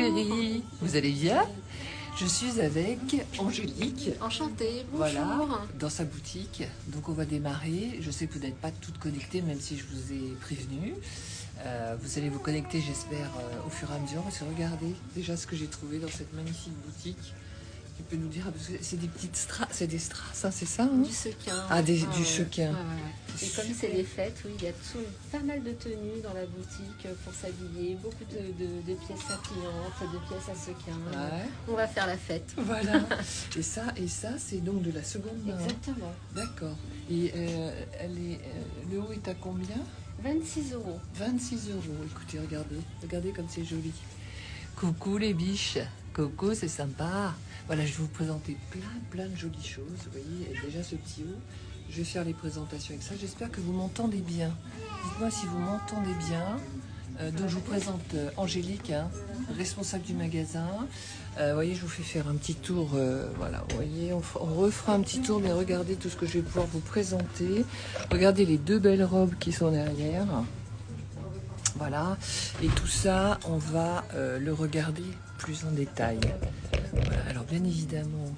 chérie. Vous allez bien? Je suis avec Angélique. Enchantée, bonjour. Voilà, dans sa boutique. Donc on va démarrer. Je sais que vous n'êtes pas toutes connectées, même si je vous ai prévenu. Vous allez vous connecter, j'espère, au fur et à mesure. Parce que regardez déjà ce que j'ai trouvé dans cette magnifique boutique. Tu peux nous dire, parce que c'est des petites strass, c'est des strass, hein, c'est ça, hein? Du sequin. Ah, du sequin. Et comme c'est les fêtes, oui, il y a pas mal de tenues dans la boutique pour s'habiller, beaucoup de pièces scintillantes, de pièces à sequin. Ouais. On va faire la fête. Voilà. et ça, c'est donc de la seconde main. Exactement. D'accord. Et le haut est à combien? 26 €. 26 €. Écoutez, regardez comme c'est joli. Coucou les biches. Coucou, c'est sympa. Voilà, je vais vous présenter plein de jolies choses. Vous voyez, et déjà ce petit haut. Je vais faire les présentations avec ça. J'espère que vous m'entendez bien. Dites-moi si vous m'entendez bien. Donc je vous présente Angélique, hein, responsable du magasin. Vous voyez, je vous fais faire un petit tour. Voilà, vous voyez, on refera un petit tour, mais regardez tout ce que je vais pouvoir vous présenter. Regardez les deux belles robes qui sont derrière. Voilà, et tout ça, on va le regarder plus en détail. Voilà. Alors bien évidemment,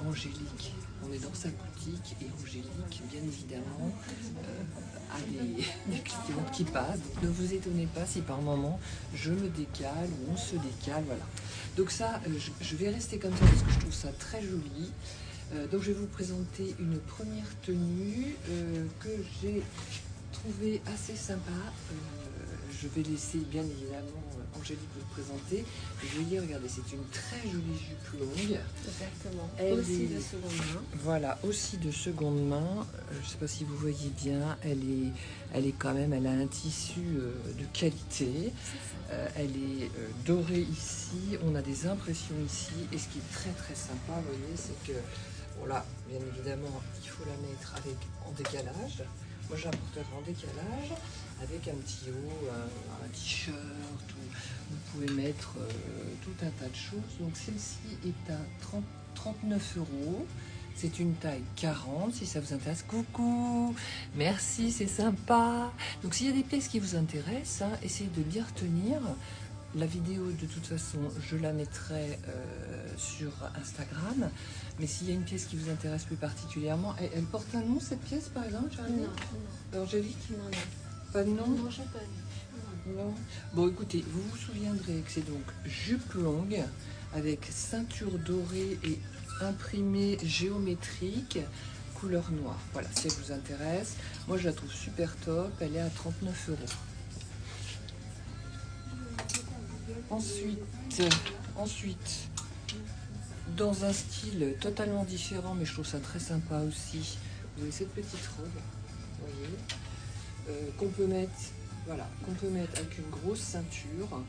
Angélique, on est dans sa boutique et Angélique, bien évidemment, a des clients qui passent. Donc ne vous étonnez pas si par moment je me décale ou on se décale, voilà. Donc ça, je vais rester comme ça parce que je trouve ça très joli. Donc je vais vous présenter une première tenue que j'ai trouvée assez sympa. Je vais laisser bien évidemment Angélique vous le présenter. Vous voyez, regardez, c'est une très jolie jupe longue. Exactement. Elle aussi est... de seconde main. Voilà, aussi de seconde main. Je ne sais pas si vous voyez bien, elle est quand même, elle a un tissu de qualité. Elle est dorée ici. On a des impressions ici. Et ce qui est très sympa, vous voyez, c'est que, voilà, bien évidemment, il faut la mettre en décalage. Moi, j'apporterai en décalage avec un petit haut, un t-shirt, vous pouvez mettre tout un tas de choses. Donc, celle-ci est à 39 €. C'est une taille 40, si ça vous intéresse. Coucou, merci, c'est sympa. Donc, s'il y a des pièces qui vous intéressent, hein, essayez de bien retenir. La vidéo, de toute façon, je la mettrai sur Instagram. Mais s'il y a une pièce qui vous intéresse plus particulièrement, elle porte un nom, cette pièce, par exemple, Jérémy? Non. Angélique? Non. Pas de nom? Non, j'ai pas vu. Non. Bon, écoutez, vous vous souviendrez que c'est donc jupe longue avec ceinture dorée et imprimée géométrique, couleur noire. Voilà, si elle vous intéresse. Moi, je la trouve super top. Elle est à 39 €. Ensuite, dans un style totalement différent, mais je trouve ça très sympa aussi, vous avez cette petite robe, vous voyez, qu'on peut mettre, voilà, avec une grosse ceinture,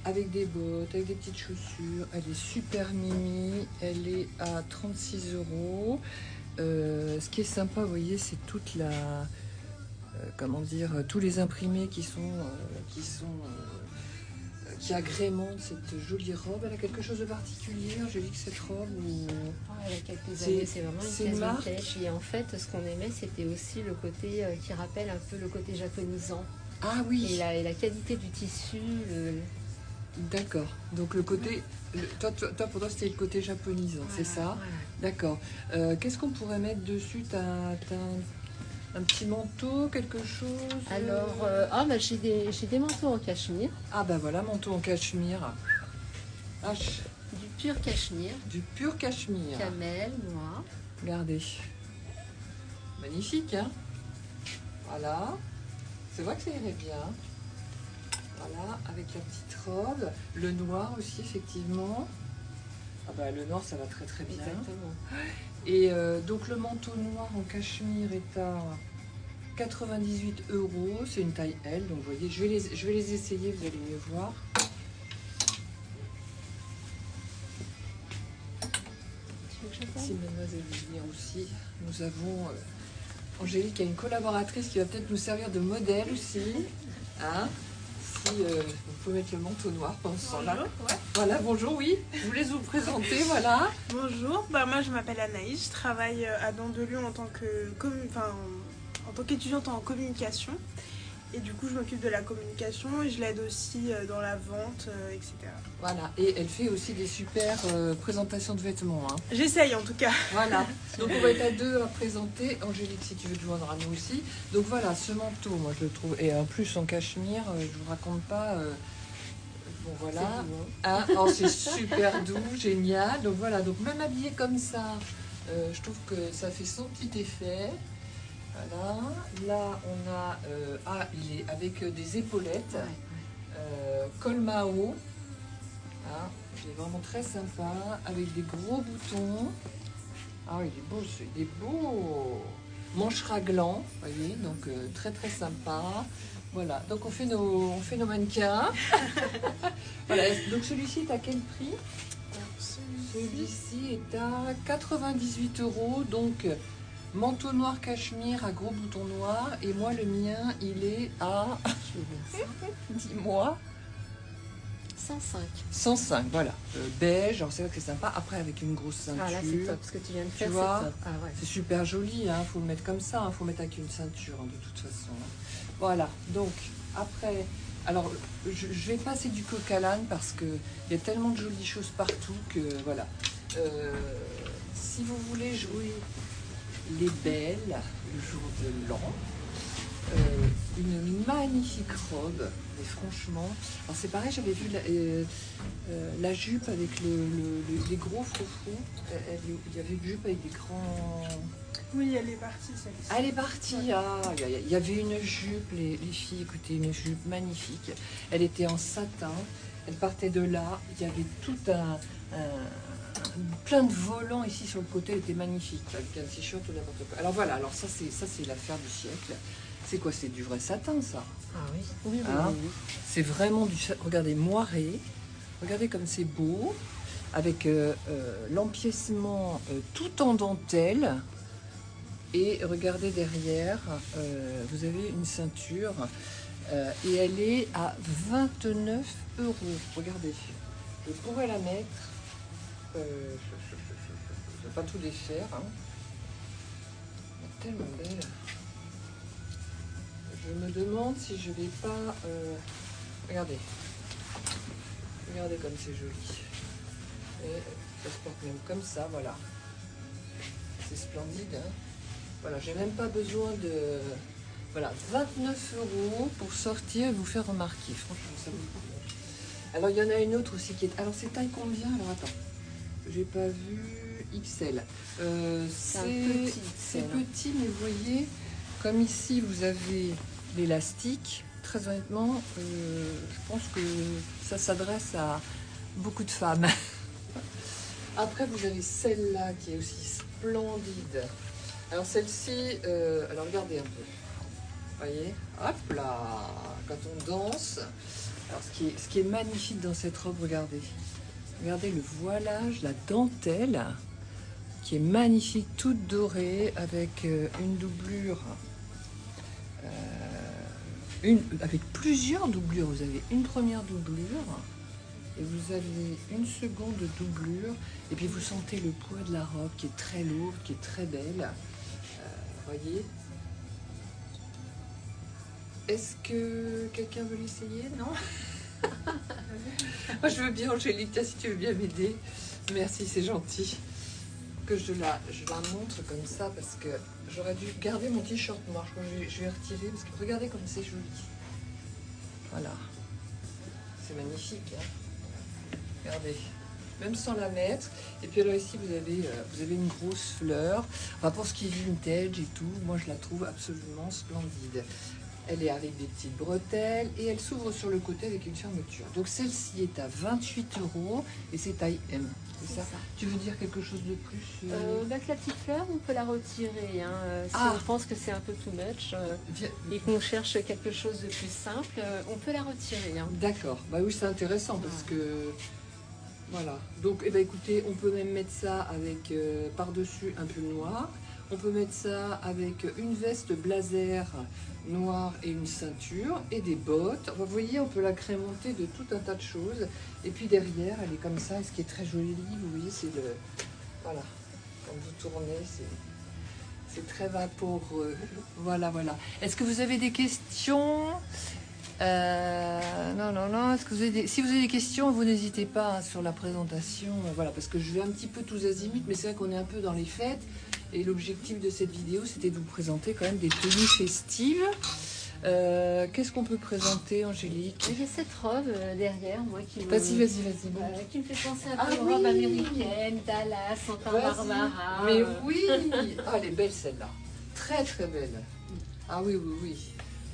avec des bottes, avec des petites chaussures. Elle est super mimi, elle est à 36 €. Ce qui est sympa, vous voyez, c'est toute la, comment dire, tous les imprimés qui agrémente cette jolie robe. Elle a quelque chose de particulier, Angélique, cette robe ou... Elle a quelques années, c'est vraiment une pièce marque. vintage. Et en fait, ce qu'on aimait, c'était aussi le côté qui rappelle un peu le côté japonisant. Ah oui. Et la qualité du tissu. D'accord. Donc le côté... Toi, pour toi, c'était le côté japonisant, voilà, c'est ça, voilà. D'accord. Qu'est-ce qu'on pourrait mettre dessus? Un petit manteau, quelque chose? Alors, j'ai des manteaux en cachemire. Ah ben voilà, manteau en cachemire. Ah, du pur cachemire. Du pur cachemire. Camel, noir. Regardez. Magnifique, hein? Voilà. C'est vrai que ça irait bien. Voilà, avec la petite robe. Le noir aussi, effectivement. Ah bah le noir, ça va très bien. Exactement. Et donc le manteau noir en cachemire est à 98 €. C'est une taille L. Donc vous voyez, je vais les essayer, vous allez mieux voir. Si mademoiselle veut venir aussi, nous avons Angélique qui a une collaboratrice qui va peut-être nous servir de modèle aussi. Hein? Si vous pouvez mettre le manteau noir pendant ce temps-là. Ouais. Voilà, bonjour, oui. Je vous laisse vous présenter, voilà. Bonjour, moi je m'appelle Anaïs, je travaille à Dandelieu en tant qu'étudiante en communication. Et du coup, je m'occupe de la communication et je l'aide aussi dans la vente, etc. Voilà, et elle fait aussi des super présentations de vêtements. Hein. J'essaye en tout cas. Voilà, donc on va être à deux à présenter. Angélique, si tu veux te joindre à nous aussi. Donc voilà, ce manteau, moi je le trouve, et en plus en cachemire, je vous raconte pas. Bon voilà, hein, oh, c'est super doux, génial. Donc voilà, donc même habillé comme ça, je trouve que ça fait son petit effet. Voilà, là on a, il est avec des épaulettes, col Mao, hein, il est vraiment très sympa, avec des gros boutons. Ah il est beau, il est beau. Manche raglant, vous voyez, donc très très sympa. Voilà, donc on fait nos mannequins. Voilà, donc celui-ci est à quel prix? Celui-ci est à 98 €, donc manteau noir cachemire à gros boutons noirs. Et moi, le mien, il est à... Dis-moi. 105. 105, voilà. Beige, alors c'est vrai que c'est sympa. Après, avec une grosse ceinture. Ah là, c'est top. Ce que tu viens de faire, Tu vois, c'est top. Ah, ouais. c'est super joli, hein. Faut le mettre comme ça, hein. Faut le mettre avec une ceinture, hein, de toute façon. Voilà, donc après, alors je vais passer du coq à l'âne parce qu'il y a tellement de jolies choses partout que voilà. Si vous voulez jouer les belles le jour de l'an, une magnifique robe, mais franchement, alors c'est pareil, j'avais vu la jupe avec les gros froufrous, il y avait une jupe avec des grands... Oui, elle est partie celle-ci. Elle est partie, ah, il y avait une jupe, les filles, écoutez, une jupe magnifique. Elle était en satin, elle partait de là, il y avait tout plein de volants ici sur le côté, elle était magnifique, avec un t-shirt ou n'importe quoi. Alors voilà, alors ça c'est l'affaire du siècle. C'est quoi? C'est du vrai satin ça? Ah oui, oui, oui, Hein? oui, oui. C'est vraiment du satin, regardez, moiré, regardez comme c'est beau, avec l'empiècement tout en dentelle. Et regardez derrière, vous avez une ceinture et elle est à 29 €. Regardez, je pourrais la mettre, je ne vais pas tout défaire. Hein. Elle est tellement belle. Je me demande si je vais pas... regardez, regardez comme c'est joli. Et ça se porte même comme ça, voilà. C'est splendide, hein. Voilà, j'ai même pas besoin de... Voilà, 29 € pour sortir et vous faire remarquer. Franchement, ça vaut le coup. Alors, il y en a une autre aussi qui est... Alors, c'est taille combien? Alors, attends. J'ai pas vu XL. C'est un petit C'est XL. petit, mais vous voyez, comme ici, vous avez l'élastique. Très honnêtement, je pense que ça s'adresse à beaucoup de femmes. Après, vous avez celle-là qui est aussi splendide. Alors celle-ci, alors regardez un peu, voyez, hop là, quand on danse, alors ce qui est magnifique dans cette robe, regardez le voilage, la dentelle, qui est magnifique, toute dorée, avec une doublure, avec plusieurs doublures, vous avez une première doublure, et vous avez une seconde doublure, et puis vous sentez le poids de la robe qui est très lourde, qui est très belle. Voyez. Est-ce que quelqu'un veut l'essayer? Non. Moi je veux bien, Angélique, si tu veux bien m'aider. Merci, c'est gentil. Que je la montre comme ça parce que j'aurais dû garder mon t-shirt noir. Je vais retirer parce que regardez comme c'est joli. Voilà. C'est magnifique. Hein, regardez. Même sans la mettre. Et puis alors ici, vous avez une grosse fleur. Enfin, pour ce qui est vintage et tout, moi je la trouve absolument splendide. Elle est avec des petites bretelles et elle s'ouvre sur le côté avec une fermeture. Donc celle-ci est à 28 € et c'est taille M. C'est ça? Tu veux dire quelque chose de plus Bah, que la petite fleur, on peut la retirer. Hein. Si on pense que c'est un peu too much et qu'on cherche quelque chose de plus simple, on peut la retirer. Hein. D'accord. Bah oui, c'est intéressant parce que... Voilà, donc eh ben, écoutez, on peut même mettre ça avec par-dessus un pull noir. On peut mettre ça avec une veste blazer noire et une ceinture et des bottes. Vous voyez, on peut la crémenter de tout un tas de choses. Et puis derrière, elle est comme ça. Et ce qui est très joli, vous voyez, c'est le... Voilà, quand vous tournez, C'est très vaporeux. Voilà, voilà. Est-ce que vous avez des questions? Non. Est-ce que vous avez si vous avez des questions, vous n'hésitez pas hein, sur la présentation. Voilà, parce que je vais un petit peu tous azimuts, mais c'est vrai qu'on est un peu dans les fêtes. Et l'objectif de cette vidéo, c'était de vous présenter quand même des tenues festives. Qu'est-ce qu'on peut présenter, Angélique? J'ai cette robe derrière, moi, qui me... Vas-y. qui me fait penser un peu aux robes américaines, Dallas, Santa Barbara. Mais oui. Ah, elle est belle celle-là. Très très belle. Ah oui.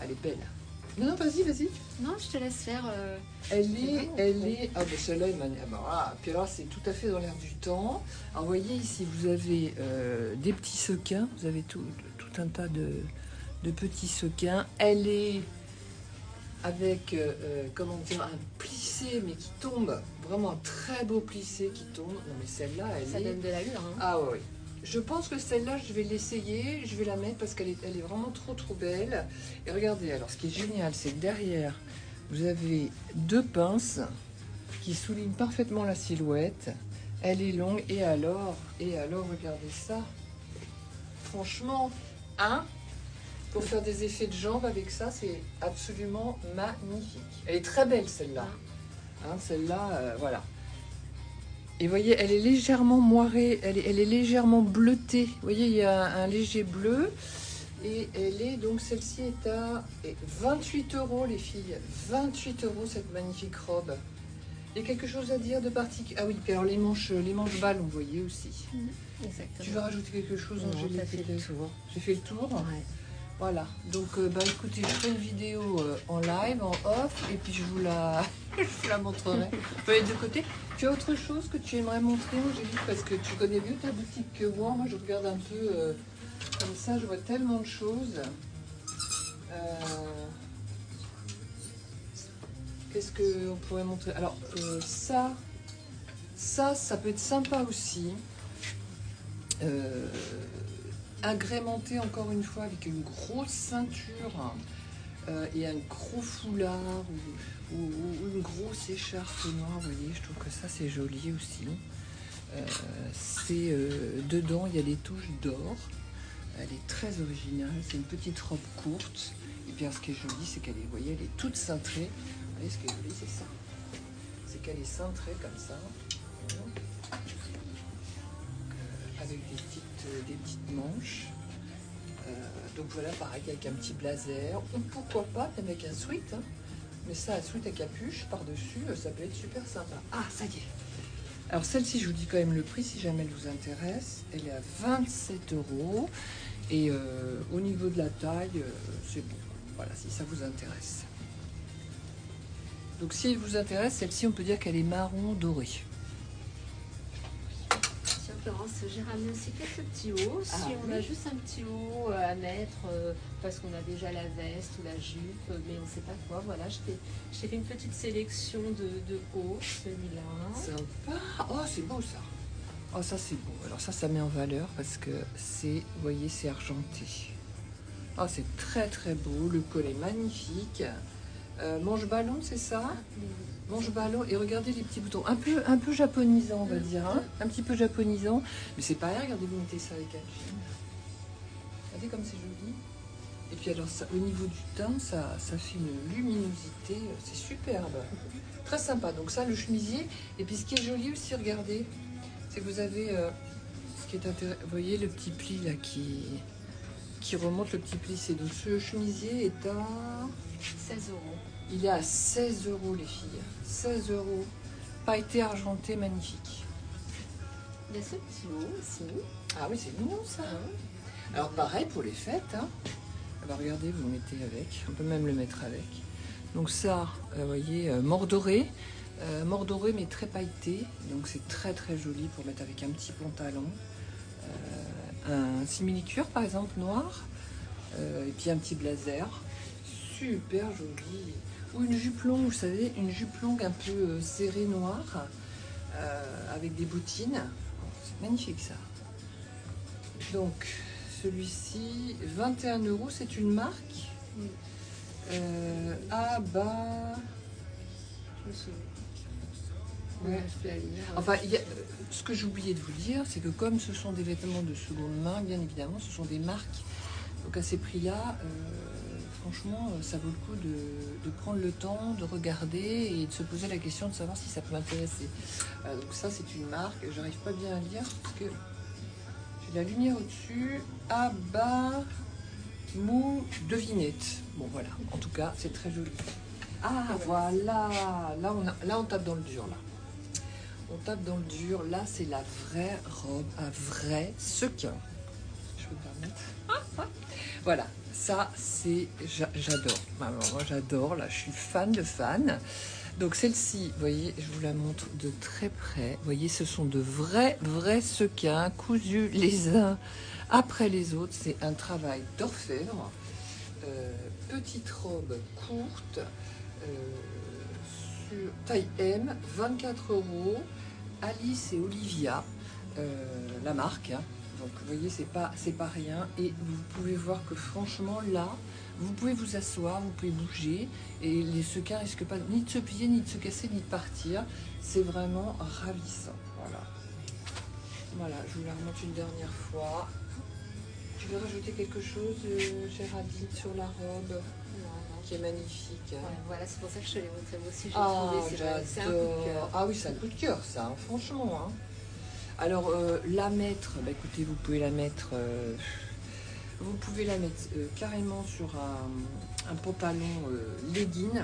Elle est belle. Non, vas-y. Non, je te laisse faire. Elle est. Ah, ben celle-là, voilà. Puis alors, c'est tout à fait dans l'air du temps. Alors, vous voyez ici, vous avez des petits sequins. Vous avez tout un tas de petits sequins. Elle est avec, comment dire, un plissé, mais qui tombe. Vraiment un très beau plissé qui tombe. Non, mais celle-là, Ça donne de l'allure. Hein. Ah oui. Je pense que celle-là, je vais l'essayer, je vais la mettre parce qu'elle est vraiment trop belle. Et regardez, alors ce qui est génial, c'est que derrière, vous avez deux pinces qui soulignent parfaitement la silhouette. Elle est longue et alors, regardez ça. Franchement, pour faire des effets de jambes avec ça, c'est absolument magnifique. Elle est très belle celle-là. Celle-là, voilà. Et vous voyez, elle est légèrement moirée, elle est légèrement bleutée. Vous voyez, il y a un léger bleu. Et elle est, donc celle-ci est à 28 € les filles. 28 € cette magnifique robe. Il y a quelque chose à dire de particulier? Ah oui, puis alors les manches ballons, vous voyez aussi. Exactement. Tu veux rajouter quelque chose, Angélique? J'ai fait le tour. Ouais. Voilà, donc écoutez, je ferai une vidéo en live, en off, et puis je vous la montrerai. Vous voyez de côté. Tu as autre chose que tu aimerais montrer, Angélique? Parce que tu connais mieux ta boutique que moi. Moi, je regarde un peu comme ça, je vois tellement de choses. Qu'est-ce qu'on pourrait montrer? Alors, ça peut être sympa aussi. Agrémenté encore une fois avec une grosse ceinture et un gros foulard ou une grosse écharpe noire, vous voyez, je trouve que ça c'est joli aussi. Dedans il y a des touches d'or, elle est très originale, c'est une petite robe courte et puis alors, ce qui est joli c'est qu'elle est, vous voyez, elle est toute cintrée. Vous voyez, ce qui est joli c'est ça, c'est qu'elle est cintrée comme ça. Avec des petites manches. Donc voilà, pareil, avec un petit blazer, ou pourquoi pas, même avec un sweat. Hein. Mais ça, un sweat à capuche par-dessus, ça peut être super sympa. Ah, ça y est. Alors celle-ci, je vous dis quand même le prix, si jamais elle vous intéresse. Elle est à 27 €. Et au niveau de la taille, c'est bon. Voilà, si ça vous intéresse. Donc si elle vous intéresse, celle-ci, on peut dire qu'elle est marron doré. Florence, j'ai ramené aussi quelques petits hauts. Si on a juste un petit haut à mettre parce qu'on a déjà la veste ou la jupe, mais on ne sait pas quoi, voilà, j'ai fait une petite sélection de hauts, celui-là. Sympa. Oh, c'est beau ça. Oh, ça c'est beau. Alors ça met en valeur parce que c'est, vous voyez, c'est argenté. Oh, c'est très beau. Le col est magnifique. Manche ballon, c'est ça? Manche ballon, et regardez les petits boutons, un peu japonisant, on va dire, hein, un petit peu japonisant, mais c'est pareil, regardez, vous mettez ça avec un jean. Regardez comme c'est joli. Et puis alors, ça, au niveau du teint, ça fait une luminosité, c'est superbe. Très sympa, donc ça, le chemisier. Et puis ce qui est joli aussi, regardez, c'est que vous avez, ce qui est intéressant, vous voyez le petit pli là qui remonte, le petit plissé. Donc ce chemisier est à 16 €. Il est à 16 € les filles, 16 €. Pailleté argenté, magnifique. Il y a ce petit haut aussi. Ah oui, c'est mignon ça. Alors pareil pour les fêtes. Hein. Alors regardez, vous le mettez avec, on peut même le mettre avec. Donc ça, vous voyez, mordoré mais très pailleté. Donc c'est très joli pour mettre avec un petit pantalon. Un simili-cuir par exemple noir. Et puis un petit blazer. Super joli. Ou une jupe longue, vous savez, une jupe longue un peu serrée noire, avec des bottines. C'est magnifique ça. Donc, celui-ci, 21 €, c'est une marque. Oui. Ah bah... Je me souviens. Ouais. Je vais la lire. Enfin, ce que j'ai oublié de vous dire, c'est que comme ce sont des vêtements de seconde main, bien évidemment, ce sont des marques. Donc à ces prix-là, franchement, ça vaut le coup de prendre le temps, de regarder et de se poser la question de savoir si ça peut m'intéresser. Donc ça, c'est une marque, j'arrive pas bien à lire parce que j'ai la lumière au-dessus. Ah bah, mou devinette. Bon voilà, en tout cas, c'est très joli. Ah voilà, là on tape dans le dur là. On tape dans le dur, là c'est la vraie robe à vrai sequin. Je peux me permettre. Voilà, ça c'est, j'adore. Alors, moi j'adore, là je suis fan de fan. Donc celle-ci, vous voyez, je vous la montre de très près. Vous voyez, ce sont de vrais sequins cousus les uns après les autres. C'est un travail d'orfèvre. Petite robe courte, sur taille M, 24 €. Alice et Olivia, la marque. Hein. Donc vous voyez, c'est pas rien. Et vous pouvez voir que franchement là, vous pouvez vous asseoir, vous pouvez bouger. Et les sequins risquent pas ni de se plier, ni de se casser, ni de partir. C'est vraiment ravissant. Voilà. Voilà, je vous la remonte une dernière fois. Tu veux rajouter quelque chose, Géraldine, sur la robe qui est magnifique. Hein. Ouais, voilà, c'est pour ça que je te l'ai montré. Moi aussi, j'ai Ah, trouvé, c'est un coup de cœur. Ah oui, c'est un coup de cœur, ça, hein, franchement. Hein. Alors, la mettre, bah, écoutez, vous pouvez la mettre, carrément sur un pantalon legging,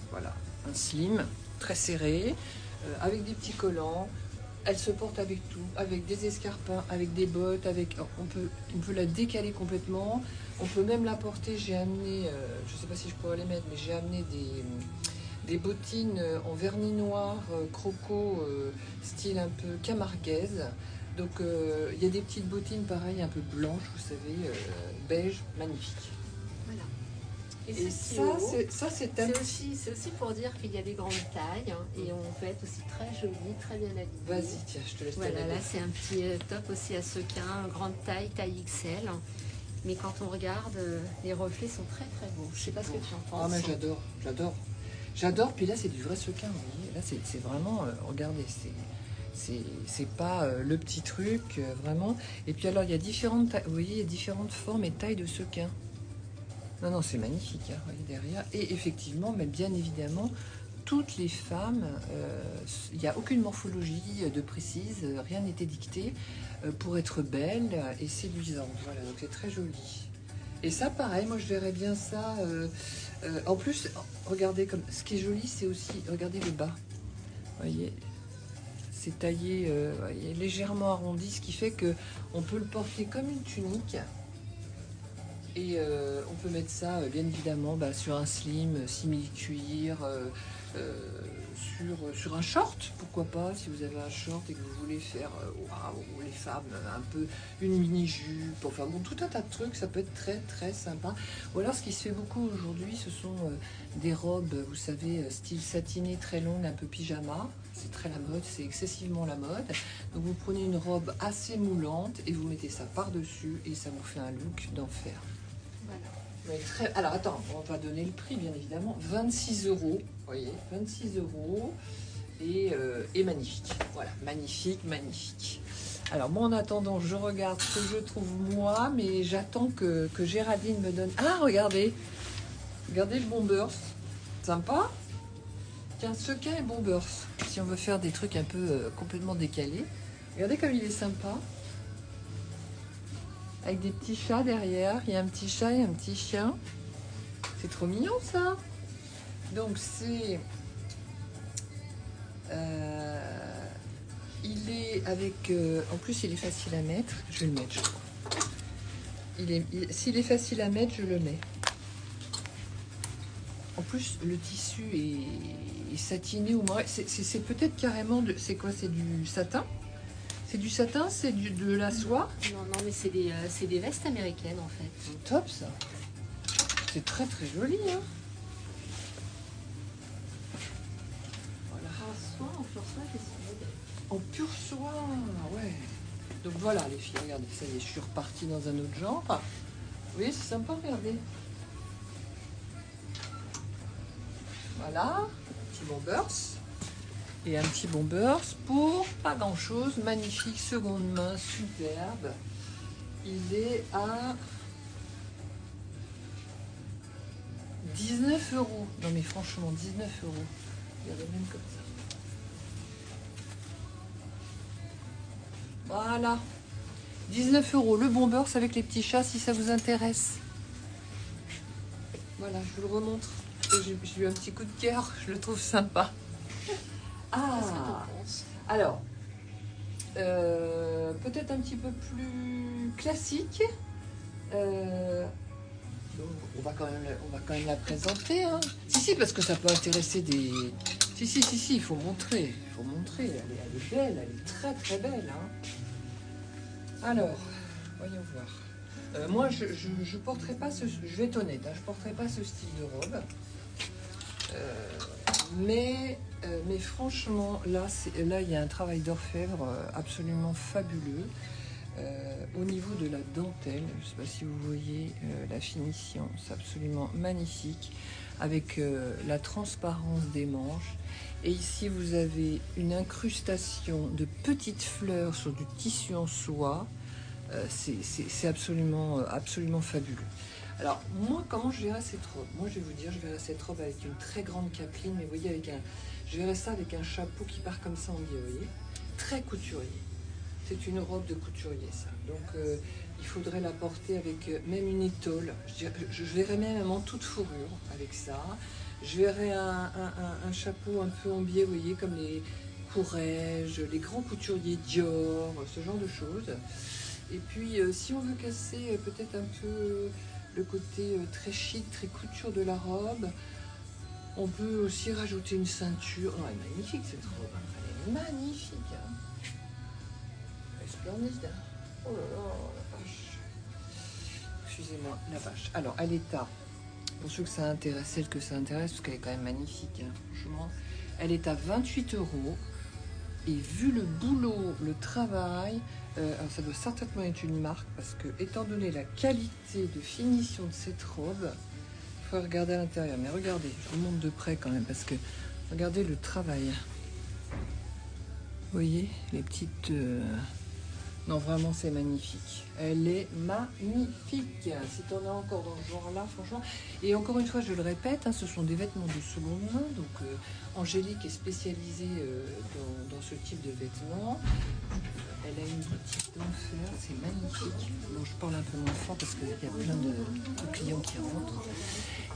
voilà, un slim, très serré, avec des petits collants. Elle se porte avec tout, avec des escarpins, avec des bottes, on peut la décaler complètement. On peut même la porter. J'ai amené, je ne sais pas si je pourrais les mettre, mais j'ai amené des bottines en vernis noir, croco, style un peu camarguaise. Donc il y a des petites bottines pareilles, un peu blanches, vous savez, beige, magnifique. Voilà. Et ça, c'est aussi pour dire qu'il y a des grandes tailles hein, et on peut être aussi très joli, très bien habillé. Vas-y, tiens, je te laisse. Voilà, là c'est un petit top aussi à sequin, grande taille, taille XL. Mais quand on regarde, les reflets sont très très beaux. Je sais pas ce que tu en penses. Ah mais j'adore. Puis là c'est du vrai sequin, vous voyez. Là c'est vraiment, regardez, c'est pas le petit truc, vraiment. Et puis alors il y a différentes, vous voyez, il y a différentes formes et tailles de sequin. Non, c'est magnifique, hein, vous voyez derrière. Et effectivement, mais bien évidemment, toutes les femmes, il n'y a aucune morphologie de précise, rien n'est édicté pour être belle et séduisante. Voilà, donc c'est très joli. Et ça, pareil, moi je verrais bien ça. En plus, regardez, comme ce qui est joli, c'est aussi, regardez le bas. Vous voyez, c'est taillé voyez, légèrement arrondi, ce qui fait que on peut le porter comme une tunique. Et on peut mettre ça, bien évidemment, sur un slim, simili-cuir, sur un short, pourquoi pas, si vous avez un short et que vous voulez faire, waouh, les femmes, un peu une mini-jupe, enfin bon, tout un tas de trucs, ça peut être très très sympa. Ou alors ce qui se fait beaucoup aujourd'hui, ce sont des robes, vous savez, style satiné, très longue, un peu pyjama. C'est très la mode, c'est excessivement la mode. Donc vous prenez une robe assez moulante et vous mettez ça par-dessus et ça vous fait un look d'enfer. Voilà. Alors attends, on va donner le prix bien évidemment. 26 €, vous voyez, 26 € et magnifique. Voilà, magnifique. Alors moi en attendant, je regarde ce que je trouve moi, mais j'attends que Géraldine me donne. Ah regardez le Bombers, sympa. Tiens, sequin et Bombers, si on veut faire des trucs un peu complètement décalés. Regardez comme il est sympa. Avec des petits chats derrière. Il y a un petit chat et un petit chien. C'est trop mignon ça. Donc c'est... il est avec... en plus il est facile à mettre. Je vais le mettre, je crois. S'il est facile à mettre, je le mets. En plus, le tissu est satiné ou marron. C'est peut-être carrément... C'est quoi? C'est du satin? C'est du satin? C'est de la soie? Non, mais c'est des vestes américaines en fait. C'est top ça. C'est très très joli. Hein, voilà. En soie, en pure soie, qu'est-ce que En pure soie, ouais. Donc voilà les filles, regardez, ça y est, je suis repartie dans un autre genre. Vous voyez, c'est sympa, regardez. Voilà, petit Bombers. Et un petit bombers pour pas grand chose, magnifique, seconde main, superbe. Il est à 19 €. Non mais franchement, 19 €. Regardez même comme ça. Voilà. 19 € le bombers avec les petits chats si ça vous intéresse. Voilà, je vous le remontre. J'ai eu un petit coup de cœur, je le trouve sympa. Qu'est-ce que t'en penses? Alors, peut-être un petit peu plus classique. Donc, on va quand même la présenter. Hein. Si, parce que ça peut intéresser des... Si, il faut montrer. Elle est belle, elle est très très belle. Hein. Alors, voyons voir. Moi, je porterai pas ce... Je vais être honnête, hein, je porterai pas ce style de robe. Mais franchement, là, il y a un travail d'orfèvre absolument fabuleux. Au niveau de la dentelle, je ne sais pas si vous voyez la finition, c'est absolument magnifique, avec la transparence des manches. Et ici, vous avez une incrustation de petites fleurs sur du tissu en soie. C'est absolument fabuleux. Alors, moi, comment je verrais cette robe? Moi, je vais vous dire, je verrais cette robe avec une très grande capeline, mais vous voyez, je verrais ça avec un chapeau qui part comme ça en biais, vous voyez, très couturier. C'est une robe de couturier, ça. Donc, il faudrait la porter avec même une étole. Je verrais même un manteau de fourrure avec ça. Je verrais un chapeau un peu en biais, vous voyez, comme les Courrèges, les grands couturiers Dior, ce genre de choses. Et puis, si on veut casser peut-être un peu le côté très chic, très couture de la robe, on peut aussi rajouter une ceinture. Non, elle est magnifique cette robe. Elle est magnifique. Hein. Elle est splendide. Oh là là, la vache. Excusez-moi, la vache. Alors, elle est à, pour ceux que ça intéresse, celle que ça intéresse, parce qu'elle est quand même magnifique, hein, franchement. Elle est à 28 €. Et vu le boulot, le travail, alors ça doit certainement être une marque, parce que étant donné la qualité de finition de cette robe, il faut regarder à l'intérieur. Mais regardez, je vous montre de près quand même, parce que regardez le travail. Vous voyez les petites... Non, vraiment, c'est magnifique. Elle est magnifique. Si on est encore dans ce genre-là, franchement. Et encore une fois, je le répète, hein, ce sont des vêtements de seconde main. Donc, Angélique est spécialisée dans ce type de vêtements. Elle a une boutique d'enfer, c'est magnifique. Bon, je parle un peu moins fort parce qu'il y a plein de clients qui rentrent.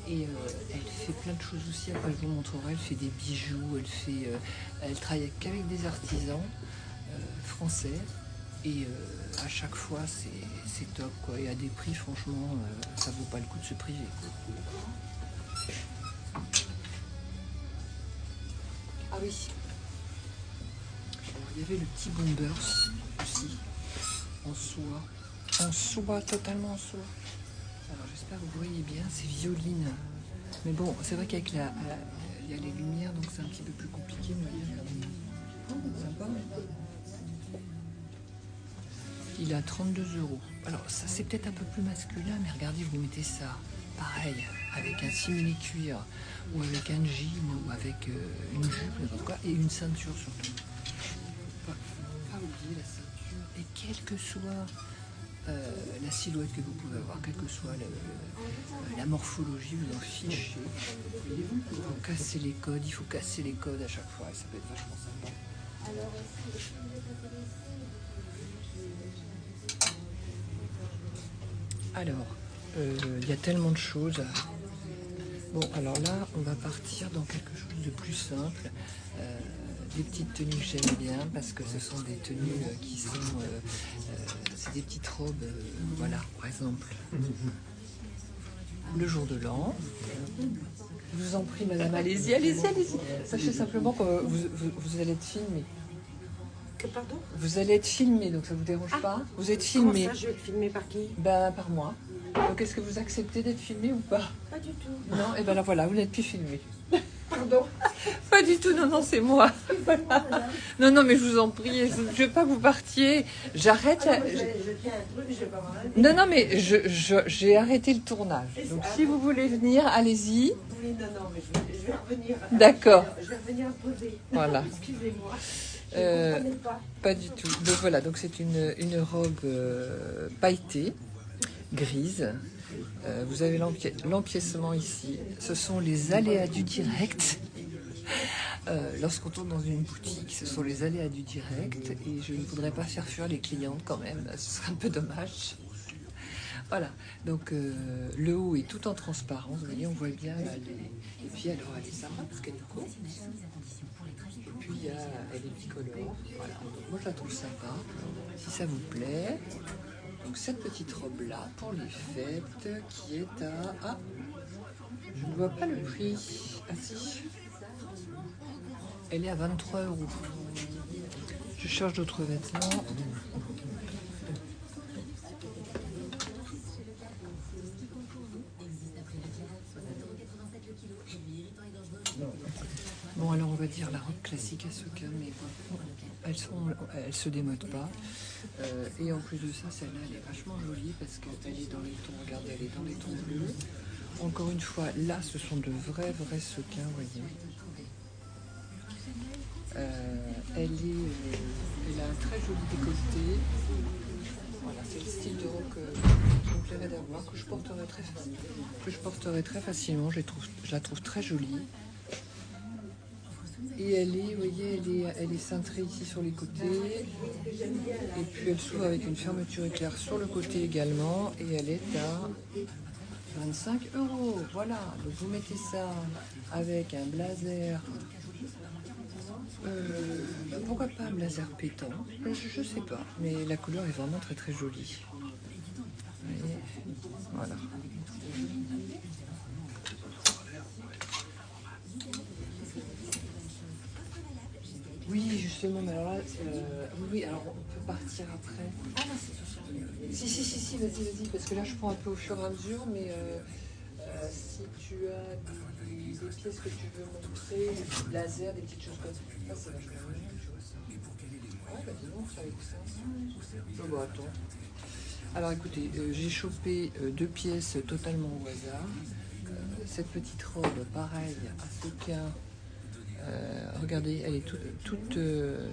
Et elle fait plein de choses aussi. Après, je vous montrerai. Elle fait des bijoux. Elle travaille qu'avec des artisans français. Et à chaque fois, c'est top, quoi. Et à des prix, franchement, ça vaut pas le coup de se priver, quoi. Ah oui. Alors, il y avait le petit bombers aussi, en soie. En soie, totalement en soie. Alors, j'espère que vous voyez bien, c'est violine. Mais bon, c'est vrai qu'avec il y a les lumières, donc c'est un petit peu plus compliqué, mais sympa. Il est à 32 €. Alors, ça, c'est peut-être un peu plus masculin, mais regardez, vous mettez ça, pareil, avec un simili-cuir, ou avec un jean, ou avec une jupe, n'importe quoi, et une ceinture surtout. Pas oublier la ceinture, et quelle que soit la silhouette que vous pouvez avoir, quelle que soit la morphologie, vous en fichez. Il faut casser les codes, il faut casser les codes à chaque fois, et ça peut être vachement sympa. Alors, si vous êtes intéressé... Alors, il y a tellement de choses. Bon, alors là, on va partir dans quelque chose de plus simple. Des petites tenues que j'aime bien, parce que ce sont des tenues qui sont... c'est des petites robes, voilà, par exemple. Le jour de l'an. Je vous en prie, madame, allez-y, allez-y, allez-y. Sachez simplement que vous allez être filmé. Pardon? Vous allez être filmé, donc ça vous dérange pas? Vous êtes filmé. Comment ça, je vais être filmé par qui? Ben, par moi. Donc, est-ce que vous acceptez d'être filmé ou pas? Pas du tout. Non? Et ben là, voilà, vous n'êtes plus filmé. Pardon. Pas du tout, non, non, c'est moi. Voilà. Non, non, mais je vous en prie, je ne veux pas que vous partiez. J'arrête. Je tiens un truc, je vais pas m'en aller. Non, non, mais j'ai arrêté le tournage. Donc si vous voulez venir, allez-y. Oui, non, non, mais je vais revenir. D'accord. Je vais revenir poser. Voilà. Excusez-moi. Je ne comprenais pas. Pas du tout. Donc voilà, donc c'est une robe pailletée, grise. Vous avez l'empiècement ici. Ce sont les aléas du direct. Lorsqu'on tourne dans une boutique, ce sont les aléas du direct. Et je ne voudrais pas faire fuir les clientes quand même. Ce serait un peu dommage. Voilà, donc le haut est tout en transparence, vous voyez, on voit bien là, et puis alors elle est sympa parce qu'elle est courte, et puis elle est bicolore, voilà, donc moi je la trouve sympa, si ça vous plaît. Donc cette petite robe là pour les fêtes qui est à, ah, je ne vois pas le prix, ah si, elle est à 23 €. Je cherche d'autres vêtements. Bon, alors on va dire la robe classique à Soka, mais bon, elles se démodent pas. Et en plus de ça, celle-là, elle est vachement jolie parce qu'elle est dans les tons, regardez, elle est dans les tons bleus. Encore une fois, là, ce sont de vrais Soka, vous voyez. Elle a un très joli décolleté. Voilà, c'est le style de robe que je me plairait d'avoir, que je porterai très facilement. Je la trouve très jolie. Et elle est, vous voyez, elle est cintrée ici sur les côtés. Et puis elle s'ouvre avec une fermeture éclair sur le côté également. Et elle est à 25 €. Voilà, donc vous mettez ça avec un blazer. Pourquoi pas un blazer pétant? Je sais pas, mais la couleur est vraiment très très jolie. Vous voyez, voilà. Oui, justement, mais alors là, oui, alors on peut partir après. Ah non, c'est si, vas-y, parce que là je prends un peu au fur et à mesure, mais si tu as des pièces que tu veux montrer, des blazers, des petites choses comme ça, c'est vachement bien, tu vois ça. Ouais, bah dis donc, ça avec ça. Oh, bah attends. Alors écoutez, j'ai chopé 2 pièces totalement au hasard. Cette petite robe, pareil, à sequin. Regardez, elle est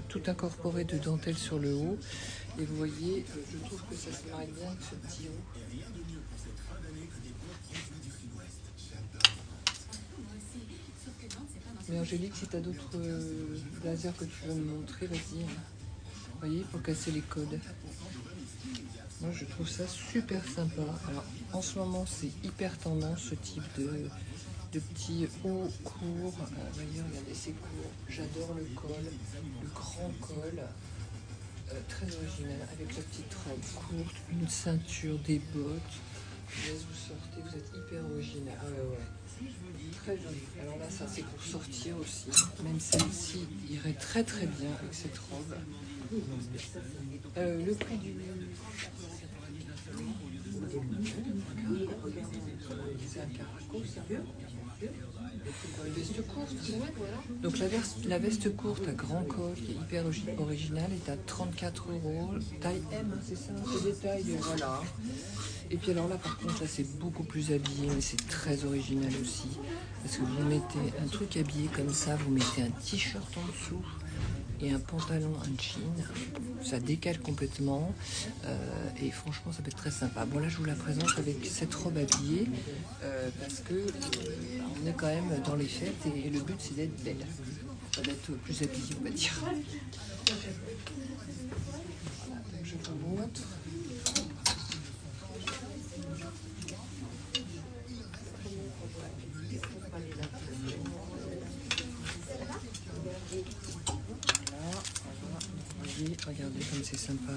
toute incorporée de dentelle sur le haut. Et vous voyez, je trouve que ça se marie bien avec ce petit haut. Mais Angélique, si tu as d'autres blazers que tu veux me montrer, vas-y. Vous voyez, pour casser les codes. Moi, je trouve ça super sympa. Alors, en ce moment, c'est hyper tendance, ce type de petits hauts courts. Vous voyez, regardez, c'est court. J'adore le col, le grand col. Très original, avec la petite robe courte, une ceinture, des bottes. Là, vous sortez, vous êtes hyper original. Ah ouais. Très joli. Alors là, ça c'est pour sortir aussi. Même celle-ci irait très très bien avec cette robe. Le prix du... C'est un caraco, ça. Une veste courte. Donc la veste courte à grand col, qui est hyper originale, est à 34 €. Taille M, c'est ça, c'est des tailles, voilà. Et puis alors là, par contre, là c'est beaucoup plus habillé, mais c'est très original aussi. Parce que vous mettez un truc habillé comme ça, vous mettez un t-shirt en dessous et un pantalon, un jean. Ça décale complètement. Et franchement, ça peut être très sympa. Bon, là, je vous la présente avec cette robe habillée. Parce que on est quand même dans les fêtes et le but, c'est d'être belle. Pas d'être plus habillée, on va dire. Voilà, donc je vous montre. Regardez comme c'est sympa.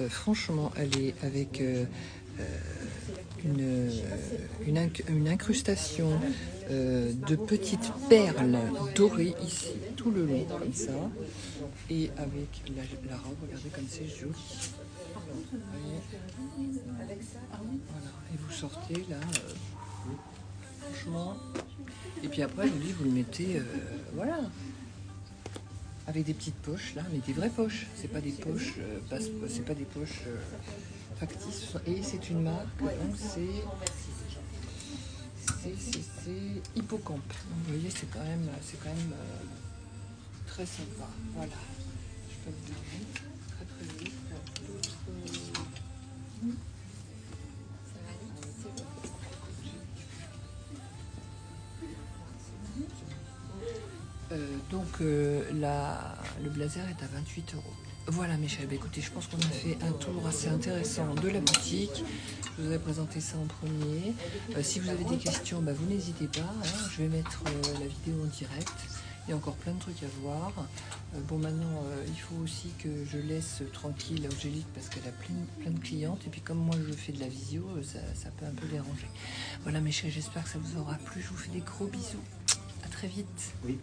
Franchement, elle est avec une incrustation de petites perles dorées ici, tout le long, comme ça. Et avec la robe, regardez comme c'est joli. Voilà. Et vous sortez là. franchement. Et puis après, je vous dis, vous le mettez, voilà, avec des petites poches là, mais des vraies poches. C'est pas des poches, c'est pas des poches factices. Et c'est une marque, donc c'est Hippocampe. Donc, vous voyez, c'est quand même très sympa. Voilà. Je peux vous donner très très vite d'autres. Le blazer est à 28 €. Voilà Michel, bah, écoutez, je pense qu'on a fait un tour assez intéressant de la boutique. Je vous ai présenté ça en premier. Si vous avez des questions, bah, vous n'hésitez pas, hein. Je vais mettre la vidéo en direct. Il y a encore plein de trucs à voir. Bon, maintenant, il faut aussi que je laisse tranquille Angélique parce qu'elle a plein de clientes. Et puis comme moi, je fais de la visio, ça peut un peu déranger. Voilà Michel, j'espère que ça vous aura plu. Je vous fais des gros bisous. À très vite. Oui.